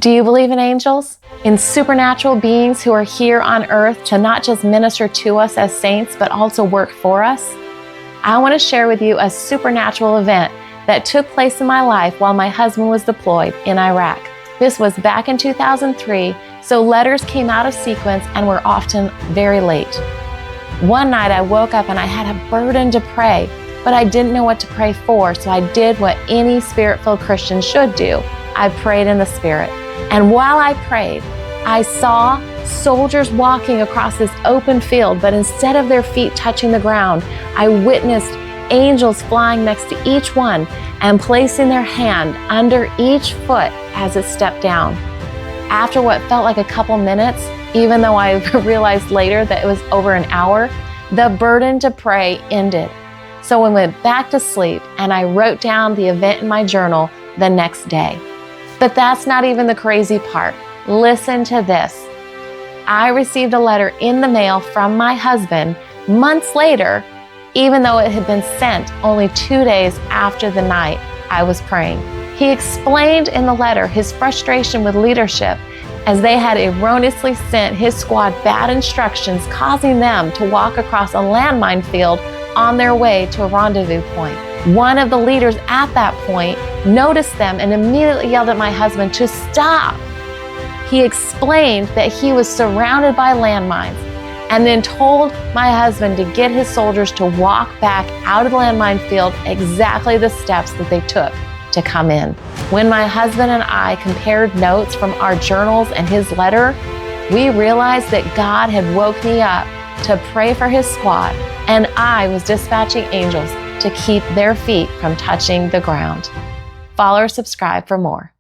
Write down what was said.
Do you believe in angels? In supernatural beings who are here on earth to not just minister to us as saints, but also work for us? I want to share with you a supernatural event that took place in my life while my husband was deployed in Iraq. This was back in 2003, so letters came out of sequence and were often very late. One night I woke up and I had a burden to pray, but I didn't know what to pray for, so I did what any spirit-filled Christian should do. I prayed in the Spirit. And while I prayed, I saw soldiers walking across this open field, but instead of their feet touching the ground, I witnessed angels flying next to each one and placing their hand under each foot as it stepped down. After what felt like a couple minutes, even though I realized later that it was over an hour, the burden to pray ended. So I went back to sleep and I wrote down the event in my journal the next day. But that's not even the crazy part. Listen to this. I received a letter in the mail from my husband months later, even though it had been sent only 2 days after the night I was praying. He explained in the letter his frustration with leadership as they had erroneously sent his squad bad instructions, causing them to walk across a landmine field on their way to a rendezvous point. One of the leaders at that point noticed them and immediately yelled at my husband to stop. He explained that he was surrounded by landmines and then told my husband to get his soldiers to walk back out of the landmine field exactly the steps that they took to come in. When my husband and I compared notes from our journals and his letter, we realized that God had woke me up to pray for his squad, and I was dispatching angels to keep their feet from touching the ground. Follow or subscribe for more.